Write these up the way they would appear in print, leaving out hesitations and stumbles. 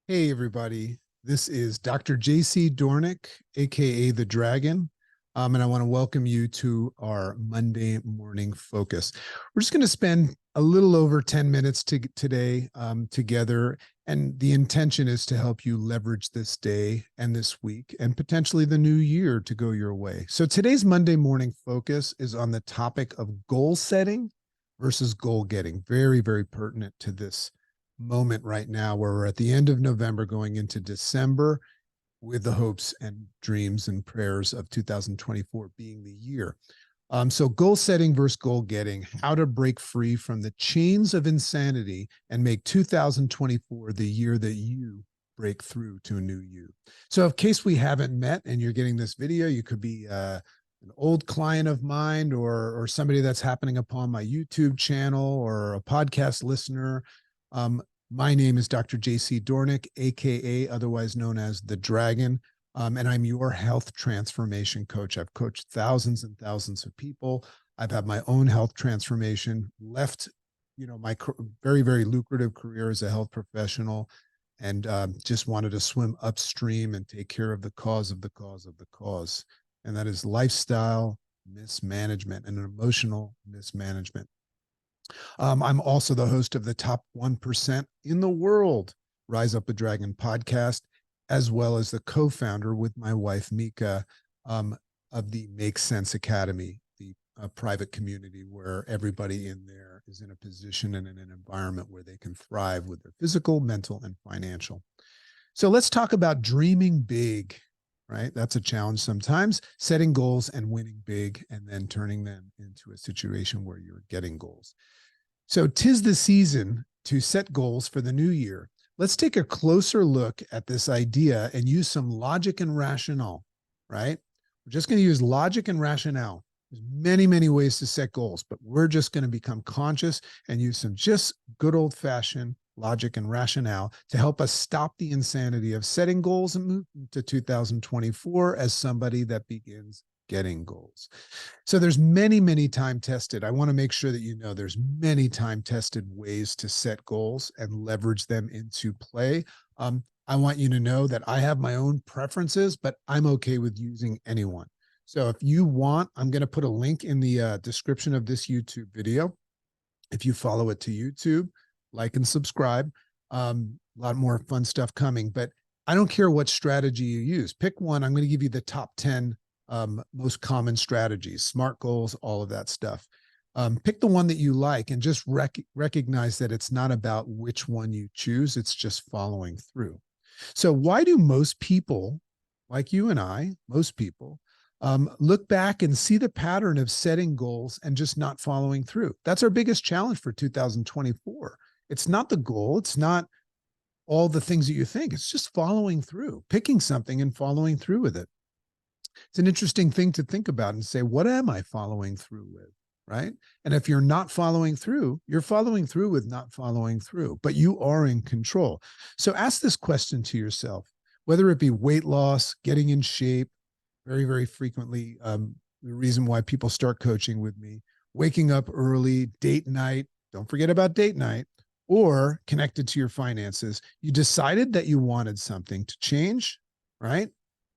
Hey, everybody. This is Dr. JC Doornick, aka The Dragon. And I want to welcome you to our Monday morning focus. We're just going to spend a little over 10 minutes today together. And the intention is to help you leverage this day and this week and potentially the new year to go your way. So today's Monday morning focus is on the topic of goal setting versus goal getting. Very, very pertinent to this moment right now where we're at the end of November going into December with the hopes and dreams and prayers of 2024 being the year. So goal setting versus goal getting, how to break free from the chains of insanity and make 2024 the year that you break through to a new you. So in case we haven't met and you're getting this video, you could be an old client of mine or somebody that's happening upon my YouTube channel or a podcast listener. My name is Dr. JC Doornick, aka otherwise known as The Dragon, and I'm your health transformation coach. I've coached thousands and thousands of people. I've had my own health transformation, left, my very, very lucrative career as a health professional, and just wanted to swim upstream and take care of the cause of the cause of the cause. And that is lifestyle mismanagement and emotional mismanagement. I'm also the host of the top 1% in the world Rise Up the Dragon podcast, as well as the co-founder with my wife, Mika, of the Make Sense Academy, the private community where everybody in there is in a position and in an environment where they can thrive with their physical, mental, and financial. So let's talk about dreaming big, right? That's a challenge sometimes, setting goals and winning big and then turning them into a situation where you're getting goals. So 'tis the season to set goals for the new year. Let's take a closer look at this idea and use some logic and rationale, right? We're just going to use logic and rationale. There's many, many ways to set goals, but we're just going to become conscious and use some just good old fashioned logic and rationale to help us stop the insanity of setting goals and move to 2024 as somebody that begins getting goals. So there's many, many time tested. I want to make sure that you know there's many time tested ways to set goals and leverage them into play. I want you to know that I have my own preferences, but I'm okay with using anyone. So if you want, I'm going to put a link in the description of this YouTube video. If you follow it to YouTube, like and subscribe. A lot more fun stuff coming, but I don't care what strategy you use. Pick one. I'm going to give you the top 10 most common strategies, SMART goals, all of that stuff. Pick the one that you like and just recognize that it's not about which one you choose. It's just following through. So why do most people like you and I, most people, look back and see the pattern of setting goals and just not following through? That's our biggest challenge for 2024. It's not the goal. It's not all the things that you think. It's just following through, picking something and following through with it. It's an interesting thing to think about and say, what am I following through with? Right. And if you're not following through, you're following through with not following through, but you are in control. So ask this question to yourself, whether it be weight loss, getting in shape, very, very frequently, the reason why people start coaching with me, waking up early, date night, don't forget about date night, or connected to your finances. You decided that you wanted something to change, right?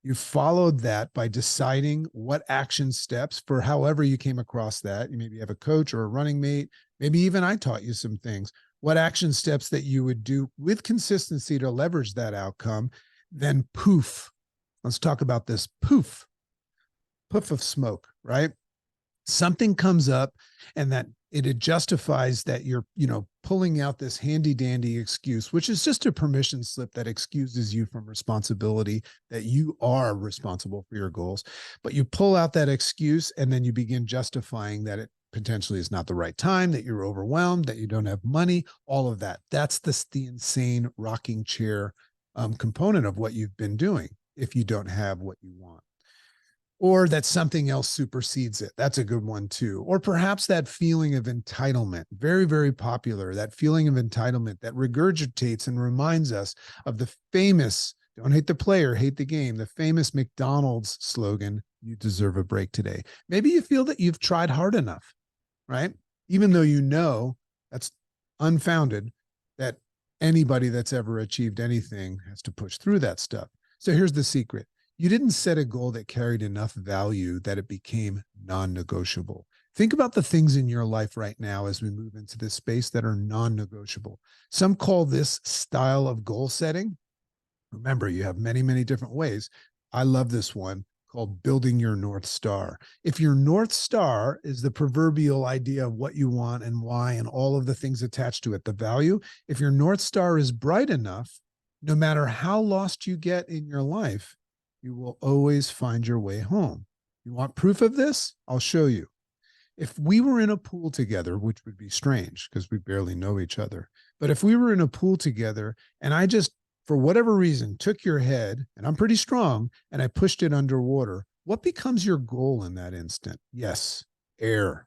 You followed that by deciding what action steps for however you came across that. You maybe have a coach or a running mate. Maybe even I taught you some things. What action steps that you would do with consistency to leverage that outcome. Then poof. Let's talk about this. Poof of smoke, right? Something comes up and that it justifies that you're, pulling out this handy dandy excuse, which is just a permission slip that excuses you from responsibility, that you are responsible for your goals. But you pull out that excuse and then you begin justifying that it potentially is not the right time, that you're overwhelmed, that you don't have money, all of that. That's the insane rocking chair component of what you've been doing if you don't have what you want. Or that something else supersedes it. That's a good one too. Or perhaps that feeling of entitlement, very, very popular, that feeling of entitlement that regurgitates and reminds us of the famous, don't hate the player, hate the game, the famous McDonald's slogan, you deserve a break today. Maybe you feel that you've tried hard enough, right? Even though you know that's unfounded, that Anybody that's ever achieved anything has to push through that stuff. So here's the secret. You didn't set a goal that carried enough value that it became non-negotiable. Think about the things in your life right now as we move into this space that are non-negotiable. Some call this style of goal setting. Remember, you have many, many different ways. I love this one called building your North Star. If your North Star is the proverbial idea of what you want and why and all of the things attached to it, the value, if your North Star is bright enough, no matter how lost you get in your life, you will always find your way home. You want proof of this? I'll show you. If we were in a pool together, which would be strange because we barely know each other, but if we were in a pool together and I just, for whatever reason, took your head, and I'm pretty strong, and I pushed it underwater, what becomes your goal in that instant? Yes, air.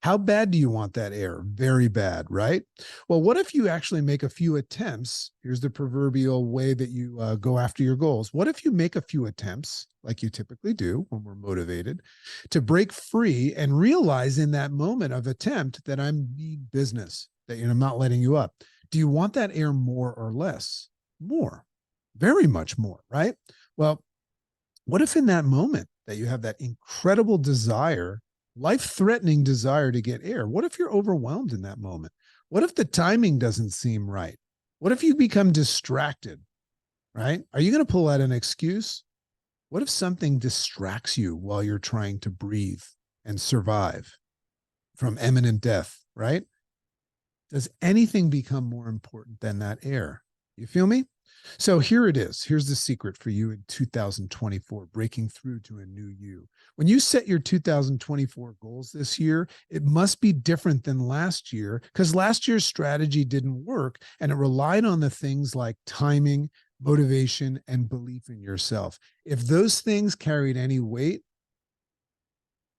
How bad do you want that air? Very bad, right? Well, what if you actually make a few attempts? Here's the proverbial way that you go after your goals. What if you make a few attempts, like you typically do when we're motivated, to break free and realize in that moment of attempt that I'm mean business, that I'm not letting you up? Do you want that air more or less? More, very much more, right? Well, what if in that moment that you have that incredible desire, life-threatening desire to get air, what if you're overwhelmed in that moment? What if the timing doesn't seem right? What if you become distracted, right? Are you going to pull out an excuse? What if something distracts you while you're trying to breathe and survive from imminent death, right? Does anything become more important than that air? You feel me? So here it is. Here's the secret for you in 2024, breaking through to a new you. When you set your 2024 goals this year, it must be different than last year because last year's strategy didn't work and it relied on the things like timing, motivation, and belief in yourself. If those things carried any weight,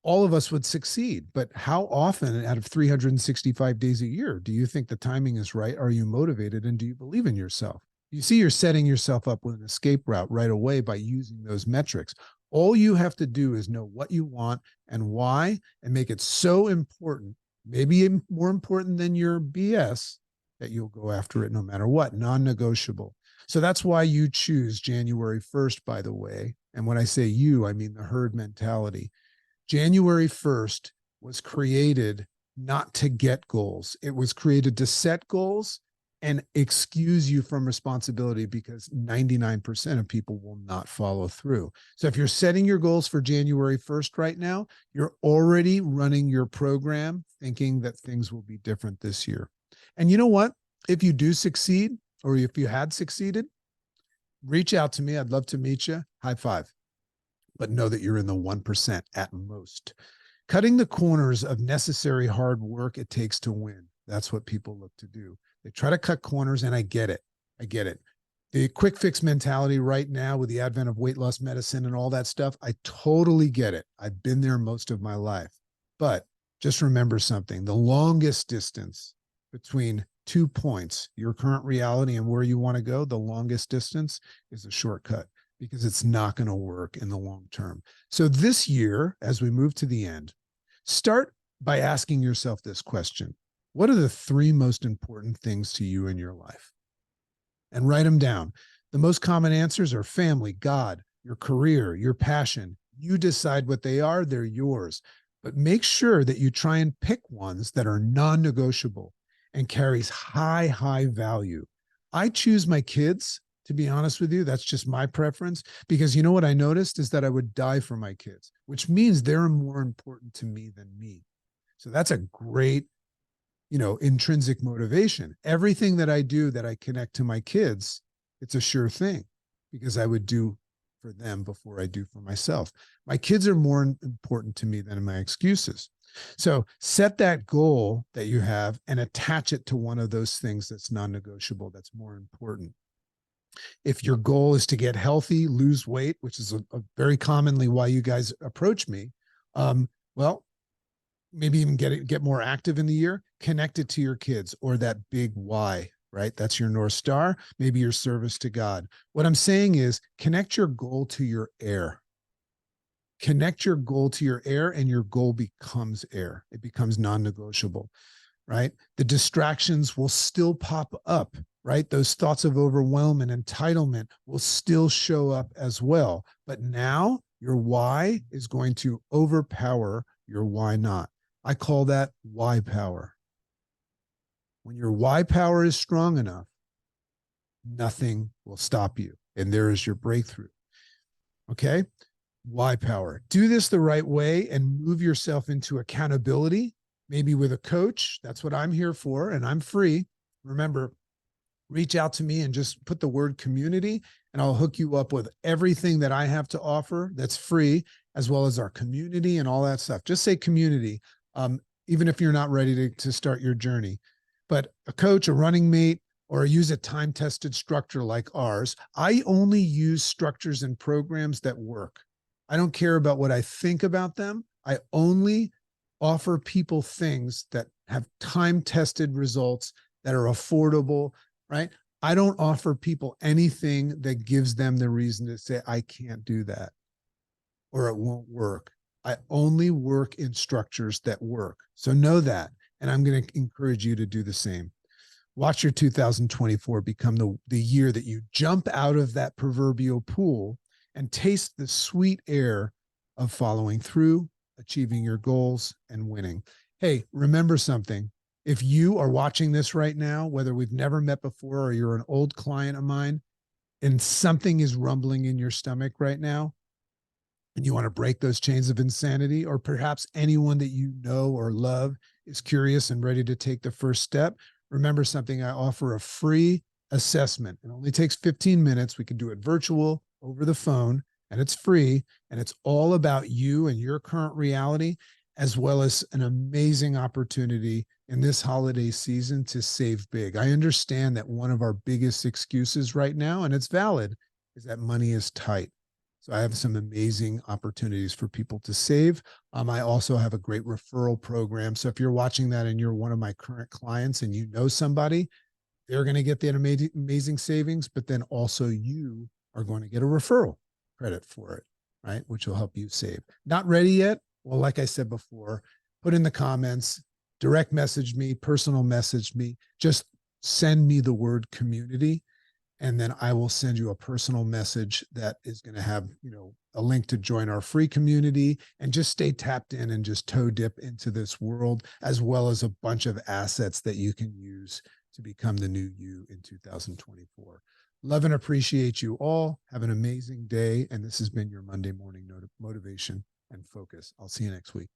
all of us would succeed. But how often out of 365 days a year do you think the timing is right? Are you motivated and do you believe in yourself? You see, you're setting yourself up with an escape route right away by using those metrics. All you have to do is know what you want and why and make it so important, maybe more important than your BS, that you'll go after it no matter what, non-negotiable. So that's why you choose January 1st, by the way. And when I say you, I mean the herd mentality. January 1st was created not to get goals. It was created to set goals and excuse you from responsibility because 99% of people will not follow through. So if you're setting your goals for January 1st right now, you're already running your program thinking that things will be different this year. And you know what? If you do succeed, or if you had succeeded, reach out to me. I'd love to meet you. High five. But know that you're in the 1% at most. Cutting the corners of necessary hard work it takes to win. That's what people look to do. They try to cut corners, and I get it. I get it. The quick fix mentality right now with the advent of weight loss medicine and all that stuff, I totally get it. I've been there most of my life. But just remember something. The longest distance between 2 points, your current reality and where you want to go, the longest distance is a shortcut, because it's not going to work in the long term. So this year, as we move to the end, start by asking yourself this question. What are the 3 most important things to you in your life? And write them down. The most common answers are family, God, your career, your passion. You decide what they are, they're yours. But make sure that you try and pick ones that are non-negotiable and carries high, high value. I choose my kids, to be honest with you. That's just my preference, because you know what I noticed is that I would die for my kids, which means they're more important to me than me. So that's a great, intrinsic motivation. Everything that I do that I connect to my kids, it's a sure thing, because I would do for them before I do for myself. My kids are more important to me than my excuses. So set that goal that you have and attach it to one of those things that's non-negotiable, that's more important. If your goal is to get healthy, lose weight, which is a very commonly why you guys approach me, well, maybe even get more active in the year, connect it to your kids or that big why, right? That's your North Star, maybe your service to God. What I'm saying is connect your goal to your air. Connect your goal to your air, and your goal becomes air. It becomes non-negotiable, right? The distractions will still pop up, right? Those thoughts of overwhelm and entitlement will still show up as well. But now your why is going to overpower your why not. I call that why power. When your why power is strong enough, nothing will stop you. And there is your breakthrough. Okay. Why power. Do this the right way and move yourself into accountability, maybe with a coach. That's what I'm here for. And I'm free. Remember, reach out to me and just put the word community, and I'll hook you up with everything that I have to offer that's free, as well as our community and all that stuff. Just say community, even if you're not ready to start your journey. But a coach, a running mate, or use a time-tested structure like ours. I only use structures and programs that work. I don't care about what I think about them. I only offer people things that have time-tested results that are affordable, right? I don't offer people anything that gives them the reason to say, I can't do that or it won't work. I only work in structures that work. So know that. And I'm going to encourage you to do the same. Watch your 2024 become the year that you jump out of that proverbial pool and taste the sweet air of following through, achieving your goals, and winning. Hey, remember something. If you are watching this right now, whether we've never met before or you're an old client of mine, and something is rumbling in your stomach right now, and you want to break those chains of insanity, or perhaps anyone that you know or love is curious and ready to take the first step, remember something. I offer a free assessment. It only takes 15 minutes. We can do it virtual, over the phone, and it's free. And it's all about you and your current reality, as well as an amazing opportunity in this holiday season to save big. I understand that one of our biggest excuses right now, and it's valid, is that money is tight. So I have some amazing opportunities for people to save. I also have a great referral program. So if you're watching that and you're one of my current clients and you know somebody, they're going to get that amazing savings, but then also you are going to get a referral credit for it, right? Which will help you save. Not ready yet? Well, like I said before, put in the comments, direct message me, personal message me, just send me the word community. And then I will send you a personal message that is going to have, a link to join our free community, and just stay tapped in and just toe dip into this world, as well as a bunch of assets that you can use to become the new you in 2024. Love and appreciate you all. Have an amazing day. And this has been your Monday morning motivation and focus. I'll see you next week.